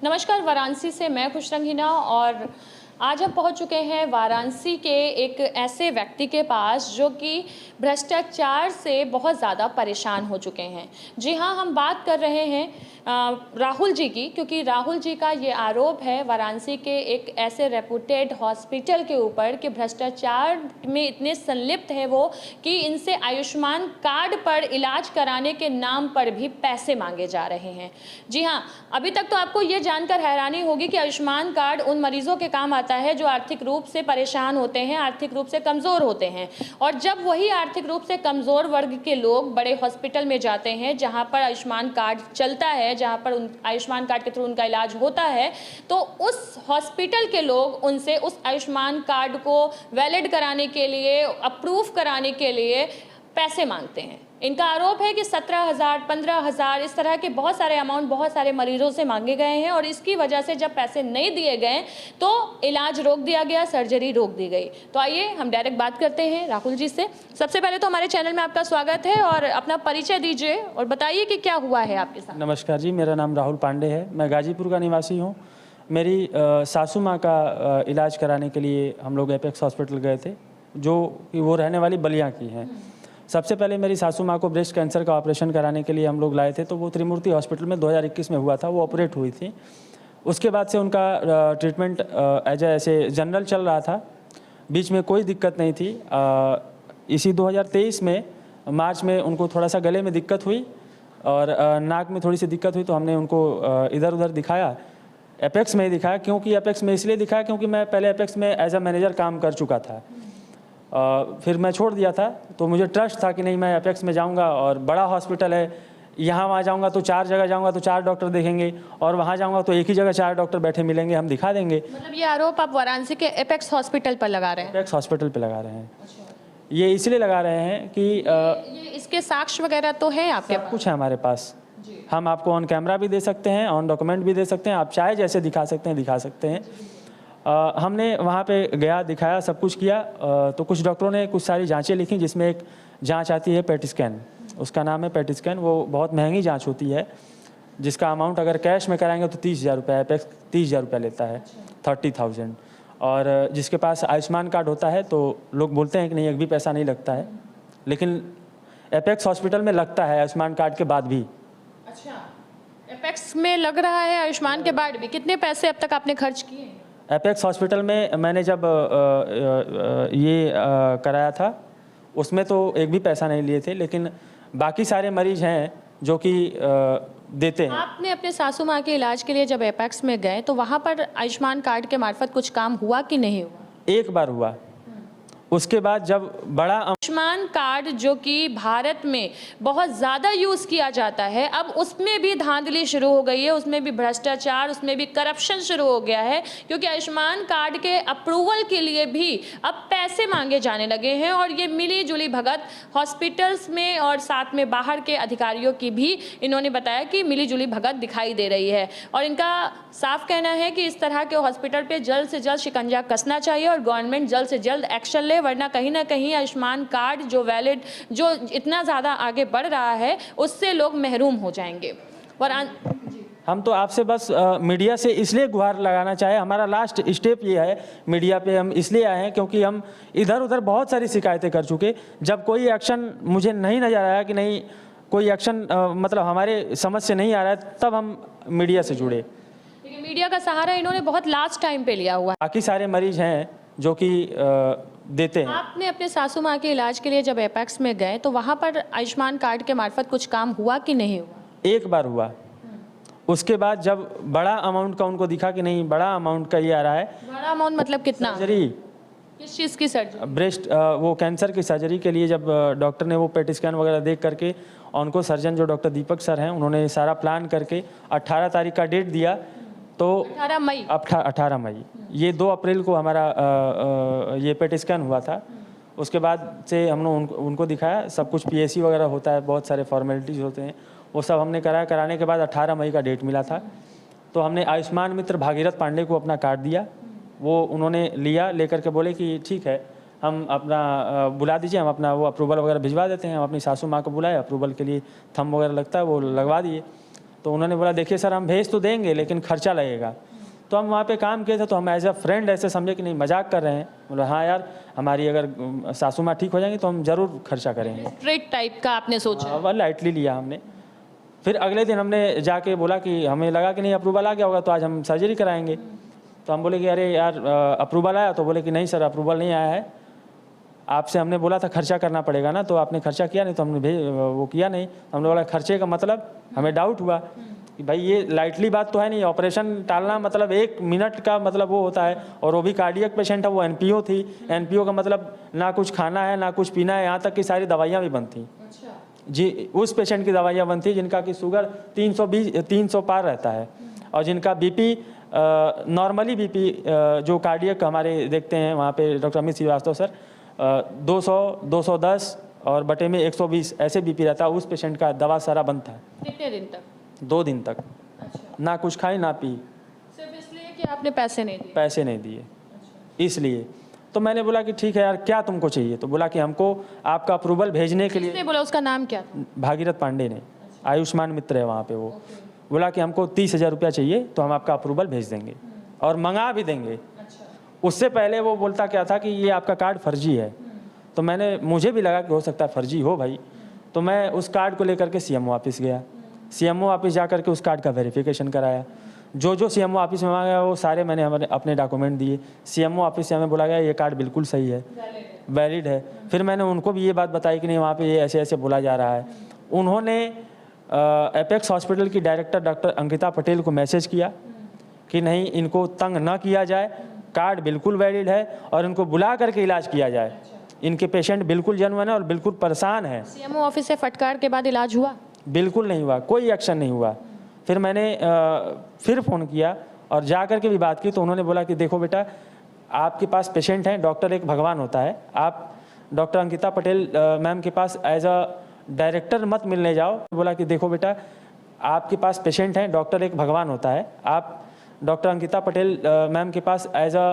नमस्कार, वाराणसी से मैं खुशरंग हिना और आज हम पहुंच चुके हैं वाराणसी के एक ऐसे व्यक्ति के पास जो कि भ्रष्टाचार से बहुत ज़्यादा परेशान हो चुके हैं। जी हाँ, हम बात कर रहे हैं राहुल जी की, क्योंकि राहुल जी का ये आरोप है वाराणसी के एक ऐसे रेपुटेड हॉस्पिटल के ऊपर कि भ्रष्टाचार में इतने संलिप्त है वो कि इनसे आयुष्मान कार्ड पर इलाज कराने के नाम पर भी पैसे मांगे जा रहे हैं। जी हाँ, अभी तक तो आपको ये जानकर हैरानी होगी कि आयुष्मान कार्ड उन मरीजों के काम आता है जो आर्थिक रूप से परेशान होते हैं, आर्थिक रूप से कमज़ोर होते हैं। और जब वही आर्थिक रूप से कमज़ोर वर्ग के लोग बड़े हॉस्पिटल में जाते हैं जहाँ पर आयुष्मान कार्ड चलता है, जहाँ पर आयुष्मान कार्ड के थ्रू उनका इलाज होता है, तो उस हॉस्पिटल के लोग उनसे उस आयुष्मान कार्ड को वैलिड कराने के लिए, अप्रूव कराने के लिए पैसे मांगते हैं। इनका आरोप है कि 17,000, 15,000 इस तरह के बहुत सारे अमाउंट बहुत सारे मरीजों से मांगे गए हैं और इसकी वजह से जब पैसे नहीं दिए गए तो इलाज रोक दिया गया, सर्जरी रोक दी गई। तो आइए हम डायरेक्ट बात करते हैं राहुल जी से। सबसे पहले तो हमारे चैनल में आपका स्वागत है और अपना परिचय दीजिए और बताइए कि क्या हुआ है आपके साथ। नमस्कार जी, मेरा नाम राहुल पांडे है। मैं गाजीपुर का निवासी हूँ। मेरी सासू माँ का इलाज कराने के लिए हम लोग एपेक्स हॉस्पिटल गए थे, जो कि वो रहने वाली बलिया की हैं। सबसे पहले मेरी सासू माँ को ब्रेस्ट कैंसर का ऑपरेशन कराने के लिए हम लोग लाए थे, तो वो त्रिमूर्ति हॉस्पिटल में 2021 में हुआ था, वो ऑपरेट हुई थी। उसके बाद से उनका ट्रीटमेंट ऐसे जनरल चल रहा था, बीच में कोई दिक्कत नहीं थी। इसी 2023 में मार्च में उनको थोड़ा सा गले में दिक्कत हुई और नाक में थोड़ी सी दिक्कत हुई, तो हमने उनको इधर उधर दिखाया, एपेक्स में ही दिखाया। क्योंकि एपेक्स में इसलिए दिखाया क्योंकि मैं पहले एपेक्स में एज अ मैनेजर काम कर चुका था। फिर मैं छोड़ दिया था, तो मुझे ट्रस्ट था कि नहीं, मैं एपेक्स में जाऊंगा और बड़ा हॉस्पिटल है, यहाँ वहाँ जाऊंगा तो 4 जगह जाऊंगा तो 4 डॉक्टर देखेंगे और वहाँ जाऊंगा तो एक ही जगह 4 डॉक्टर बैठे मिलेंगे, हम दिखा देंगे। मतलब ये आरोप आप वाराणसी के एपेक्स हॉस्पिटल पर लगा रहे हैं? एपेक्स हॉस्पिटल पे लगा रहे हैं। ये इसलिए लगा रहे हैं कि ये इसके साक्ष्य वगैरह तो है आपके पास? कुछ है हमारे पास। हम आपको ऑन कैमरा भी दे सकते हैं, ऑन डॉक्यूमेंट भी दे सकते हैं, आप चाहे जैसे दिखा सकते हैं दिखा सकते हैं। हमने वहाँ पे गया, दिखाया, सब कुछ किया। तो कुछ डॉक्टरों ने कुछ सारी जांचें लिखी, जिसमें एक जांच आती है पेट स्कैन, उसका नाम है पेट स्कैन। वो बहुत महंगी जांच होती है, जिसका अमाउंट अगर कैश में कराएंगे तो 30,000 रुपये, एपेक्स 30,000 रुपये लेता है, 30,000। और जिसके पास आयुष्मान कार्ड होता है तो लोग बोलते हैं कि नहीं, एक भी पैसा नहीं लगता है, लेकिन एपेक्स हॉस्पिटल में लगता है आयुष्मान कार्ड के बाद भी। अच्छा, एपेक्स में लग रहा है आयुष्मान के बाद भी? कितने पैसे अब तक आपने खर्च किए? एपेक्स हॉस्पिटल में मैंने जब कराया था, उसमें तो एक भी पैसा नहीं लिए थे, लेकिन बाकी सारे मरीज हैं जो कि देते हैं। आपने अपने सासू माँ के इलाज के लिए जब एपेक्स में गए तो वहाँ पर आयुष्मान कार्ड के मार्फत कुछ काम हुआ कि नहीं हुआ? एक बार हुआ। उसके बाद जब बड़ा आयुष्मान कार्ड जो कि भारत में बहुत ज़्यादा यूज़ किया जाता है, अब उसमें भी धांधली शुरू हो गई है, उसमें भी भ्रष्टाचार, उसमें भी करप्शन शुरू हो गया है, क्योंकि आयुष्मान कार्ड के अप्रूवल के लिए भी अब पैसे मांगे जाने लगे हैं। और ये मिली जुली भगत हॉस्पिटल्स में और साथ में बाहर के अधिकारियों की भी इन्होंने बताया कि मिली जुली भगत दिखाई दे रही है। और इनका साफ कहना है कि इस तरह के हॉस्पिटल पर जल्द से जल्द शिकंजा कसना चाहिए और गवर्नमेंट जल्द से जल्द एक्शन ले, वरना कहीं ना कहीं आयुष्मान कार्ड जो वैलिड, जो इतना ज़्यादा आगे बढ़ रहा है, उससे लोग महरूम हो जाएंगे। हम तो आपसे बस मीडिया से इसलिए गुहार लगाना चाहे, हमारा लास्ट स्टेप ये है, मीडिया पे हम इसलिए आए हैं क्योंकि हम इधर उधर बहुत सारी शिकायतें कर चुके। जब कोई एक्शन मुझे नहीं नज़र आया कि नहीं कोई एक्शन मतलब हमारे समझ से नहीं आ रहा है, तब हम मीडिया से जुड़े। लेकिन मीडिया का सहारा इन्होंने बहुत लास्ट टाइम पे लिया हुआ है। बाकी सारे मरीज हैं जो कि देते हैं। आपने अपने सासू माँ के इलाज के लिए जब एपेक्स में गए तो वहाँ पर आयुष्मान कार्ड के मार्फत कुछ काम हुआ कि नहीं हुआ? एक बार हुआ। उसके बाद जब बड़ा अमाउंट का उनको दिखा कि नहीं, बड़ा अमाउंट का ये आ रहा है। बड़ा अमाउंट मतलब कितना? सर्जरी, किस चीज़ की सर्जरी? ब्रेस्ट, वो कैंसर की सर्जरी के लिए जब डॉक्टर ने वो पेट स्कैन वगैरह देख करके, ऑन्को सर्जन जो डॉक्टर दीपक सर हैं, उन्होंने सारा प्लान करके 18 तारीख का डेट दिया। तो 18 मई, ये 2 अप्रैल को हमारा ये पेट स्कैन हुआ था। उसके बाद से हमने उनको दिखाया, सब कुछ पीएसी वगैरह होता है, बहुत सारे फॉर्मेलिटीज़ होते हैं, वो सब हमने कराया। कराने के बाद 18 मई का डेट मिला था, तो हमने आयुष्मान मित्र भागीरथ पांडे को अपना कार्ड दिया। वो उन्होंने लिया, लेकर के बोले कि ठीक है, हम अपना बुला दीजिए, हम अपना वो अप्रूवल वगैरह भिजवा देते हैं। हम अपनी सासू माँ को बुलाए, अप्रूवल के लिए थंब वगैरह लगता है, वो लगवा दिए। तो उन्होंने बोला देखिए सर हम भेज तो देंगे लेकिन खर्चा लगेगा। तो हम वहाँ पे काम किए थे, तो हम एज अ फ्रेंड ऐसे समझे कि नहीं मजाक कर रहे हैं। बोला हाँ यार हमारी अगर सासू माँ ठीक हो जाएंगी तो हम ज़रूर खर्चा करेंगे। स्ट्रिक्ट टाइप का आपने सोचा? वह लाइटली लिया हमने। फिर अगले दिन हमने जाके बोला कि हमें लगा कि नहीं अप्रूवल आ गया होगा तो आज हम सर्जरी कराएंगे। तो हम बोले कि अरे यार अप्रूवल आया? तो बोले कि नहीं सर अप्रूवल नहीं आया है, आपसे हमने बोला था खर्चा करना पड़ेगा ना, तो आपने खर्चा किया नहीं, तो हमने वो किया नहीं। हमने बोला खर्चे का मतलब, हमें डाउट हुआ कि भाई ये लाइटली बात तो है नहीं, ऑपरेशन टालना मतलब 1 मिनट का मतलब वो होता है, और वो भी कार्डियक पेशेंट है, वो एनपीओ थी। एनपीओ का मतलब ना कुछ खाना है ना कुछ पीना है, यहाँ तक कि सारी दवाइयाँ भी बंद थी। जी, उस पेशेंट की दवाइयाँ बंद थी जिनका कि शुगर 300 पार रहता है, और जिनका बीपी नॉर्मली बीपी जो कार्डियक हमारे देखते हैं वहाँ पे डॉक्टर अमित श्रीवास्तव सर 200, 210 और बटे में 120 ऐसे बीपी रहता है। उस पेशेंट का दवा सारा बंद था। कितने दिन तक? 2 दिन तक। अच्छा। ना कुछ खाई ना पी। सिर्फ इसलिए कि आपने पैसे नहीं दिए? पैसे नहीं दिए। इसलिए तो मैंने बोला कि ठीक है यार क्या तुमको चाहिए? तो बोला कि हमको आपका अप्रूवल भेजने के लिए। किसने बोला? उसका नाम क्या था? भागीरथ पांडे ने, आयुष्मान मित्र है वहाँ पे वो। बोला कि हमको 30,000 रुपया चाहिए तो हम आपका अप्रूवल भेज देंगे और मंगा भी देंगे। उससे पहले वो बोलता क्या था कि ये आपका कार्ड फर्जी है। तो मुझे भी लगा कि हो सकता है फर्जी हो भाई। तो मैं उस कार्ड को लेकर के सीएमओ ऑफिस गया। सीएमओ ऑफिस जा करके उस कार्ड का वेरिफिकेशन कराया। जो सीएमओ ऑफिस में मांगा वो सारे मैंने अपने डॉक्यूमेंट दिए। सीएमओ ऑफिस से हमें बोला गया ये कार्ड बिल्कुल सही है, वैलिड है। फिर मैंने उनको भी ये बात बताई कि नहीं वहाँ पे ये ऐसे ऐसे बोला जा रहा है। उन्होंने एपेक्स हॉस्पिटल की डायरेक्टर डॉक्टर अंकिता पटेल को मैसेज किया कि नहीं इनको तंग ना किया जाए, कार्ड बिल्कुल वैलिड है और इनको बुला करके इलाज किया जाए। इनके पेशेंट बिल्कुल जेन्युइन है और बिल्कुल परेशान है। सीएमओ ऑफिस से फटकार के बाद इलाज हुआ? बिल्कुल नहीं हुआ, कोई एक्शन नहीं हुआ। फिर मैंने फिर फ़ोन किया और जा कर के भी बात की तो उन्होंने बोला कि देखो बेटा आपके पास पेशेंट हैं, डॉक्टर एक भगवान होता है, आप डॉक्टर अंकिता पटेल मैम के पास एज अ डायरेक्टर मत मिलने जाओ। बोला कि देखो बेटा आपके पास पेशेंट हैं, डॉक्टर एक भगवान होता है, आप डॉक्टर अंकिता पटेल मैम के पास एज अ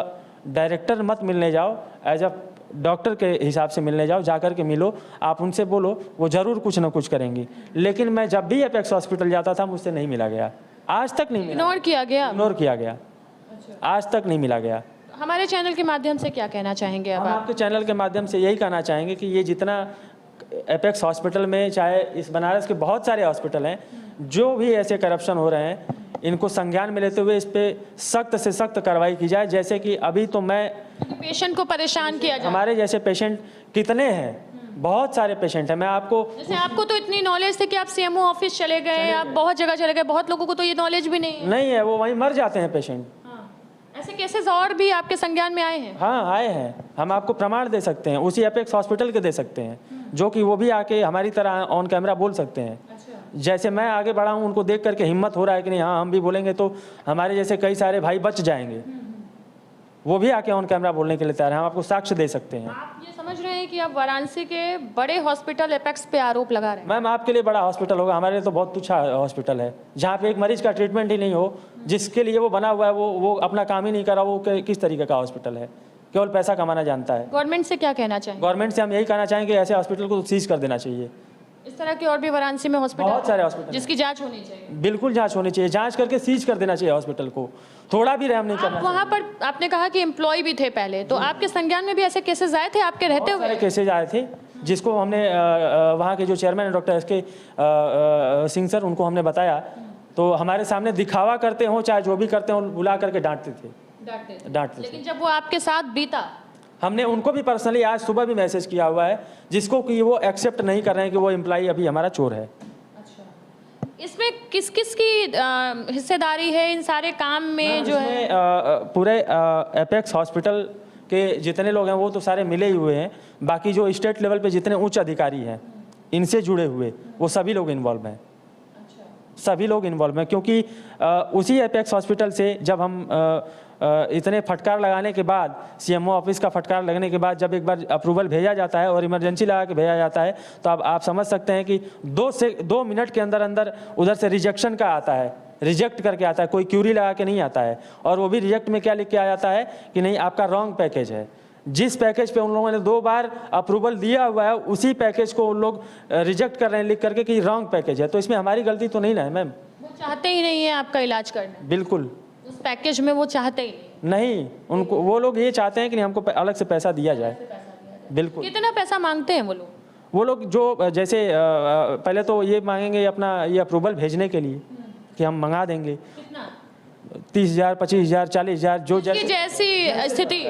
डायरेक्टर मत मिलने जाओ, एज अ डॉक्टर के हिसाब से मिलने जाओ, जा कर के मिलो, आप उनसे बोलो, वो ज़रूर कुछ ना कुछ करेंगी। लेकिन मैं जब भी एपेक्स हॉस्पिटल जाता था मुझसे नहीं मिला गया, आज तक नहीं मिला। इग्नोर किया गया? इग्नोर किया गया, आज तक नहीं मिला गया। हमारे चैनल के माध्यम से क्या कहना चाहेंगे अब हम आप? आपके चैनल के माध्यम से यही कहना चाहेंगे कि ये जितना एपेक्स हॉस्पिटल में, चाहे इस बनारस के बहुत सारे हॉस्पिटल हैं, जो भी ऐसे करप्शन हो रहे हैं इनको संज्ञान में लेते हुए इस पे सख्त से सख्त कार्रवाई की जाए। जैसे कि अभी तो मैं पेशेंट को परेशान किया जाए। हमारे जैसे पेशेंट कितने हैं, बहुत सारे पेशेंट हैं। मैं आपको जैसे आपको तो इतनी नॉलेज थी कि आप सीएमओ ऑफिस चले गए, आप बहुत जगह चले गए, बहुत लोगों को तो ये नॉलेज भी नहीं है, वो वहीं मर जाते हैं पेशेंट। ऐसे केसेस और भी आपके संज्ञान में आए हैं? हाँ आए हैं, हम आपको प्रमाण दे सकते हैं, उसी एपेक्स हॉस्पिटल के दे सकते हैं, जो कि वो भी आके हमारी तरह ऑन कैमरा बोल सकते हैं। जैसे मैं आगे बढ़ा हूँ उनको देख करके हिम्मत हो रहा है कि नहीं हाँ हम भी बोलेंगे तो हमारे जैसे कई सारे भाई बच जाएंगे। वो भी आके ऑन कैमरा बोलने के लिए तैयार हैं, हम आपको साक्ष्य दे सकते हैं। आप ये समझ रहे हैं कि आप वाराणसी के बड़े हॉस्पिटल एपेक्स पे आरोप लगा रहे हैं? मैम आपके लिए बड़ा हॉस्पिटल होगा, हमारे लिए तो बहुत तुच्छा हॉस्पिटल है, जहाँ पे एक मरीज का ट्रीटमेंट ही नहीं हो, जिसके लिए वो बना हुआ है वो अपना काम ही नहीं कर रहा, वो किस तरीके का हॉस्पिटल है? केवल पैसा कमाना जानता है। गवर्नमेंट से क्या कहना चाहेंगे? गवर्नमेंट से हम यही कहना चाहेंगे ऐसे हॉस्पिटल को सीज कर देना चाहिए। इस तरह के और भी वाराणसी में हॉस्पिटल, बहुत सारे हॉस्पिटल जिसकी जांच होनी चाहिए। बिल्कुल जांच होनी चाहिए, जांच करके सीज कर देना चाहिए हॉस्पिटल को, थोड़ा भी रहम नहीं करना। वहाँ पर आपने कहा कि एम्प्लॉय भी थे पहले, तो आपके संज्ञान में भी ऐसे केसेस आए थे आपके रहते हुए? सारे केसेज आए थे, जिसको हमने वहाँ के जो चेयरमैन है डॉक्टर एस के सिंह सर, उनको हमने बताया तो हमारे सामने दिखावा करते हो चाहे जो भी करते हो बुला करके डांटते थे। लेकिन जब वो आपके साथ बीता, हमने उनको भी पर्सनली आज सुबह भी मैसेज किया हुआ है, जिसको कि वो एक्सेप्ट नहीं कर रहे हैं कि वो एम्प्लॉई अभी हमारा चोर है। इसमें किस किस की हिस्सेदारी है इन सारे काम में? जो है पूरे एपेक्स हॉस्पिटल के जितने लोग हैं वो तो सारे मिले ही हुए हैं, बाकी जो स्टेट लेवल पे जितने उच्च अधिकारी हैं इनसे जुड़े हुए वो सभी लोग इन्वॉल्व हैं। सभी लोग इन्वॉल्व हैं क्योंकि उसी एपेक्स हॉस्पिटल से जब हम इतने फटकार लगाने के बाद, सीएमओ ऑफिस का फटकार लगने के बाद जब एक बार अप्रूवल भेजा जाता है और इमरजेंसी लगा के भेजा जाता है तो अब आप समझ सकते हैं कि 2 मिनट के अंदर अंदर उधर से रिजेक्शन का आता है, रिजेक्ट करके आता है, कोई क्यूरी लगा के नहीं आता है। और वो भी रिजेक्ट में क्या लिख के आ जाता है कि नहीं आपका रॉन्ग पैकेज है। जिस पैकेज पे उन लोगों ने 2 बार अप्रूवल दिया हुआ है उसी पैकेज को उन लोग रिजेक्ट कर रहे हैं लिख करके कि रॉन्ग पैकेज है। तो इसमें हमारी गलती तो नहीं ना है मैम? चाहते ही नहीं है आपका इलाज करना, बिल्कुल उस पैकेज में वो चाहते ही नहीं। उनको वो लोग ये चाहते हैं कि नहीं, हमको अलग से पैसा दिया जाए। बिल्कुल। कितना पैसा मांगते हैं वो लोग? वो लोग जो जैसे पहले तो ये मांगेंगे अपना ये अप्रूवल भेजने के लिए कि हम मंगा देंगे। कितना? 30,000, 25,000, 40,000 जो जैसी स्थिति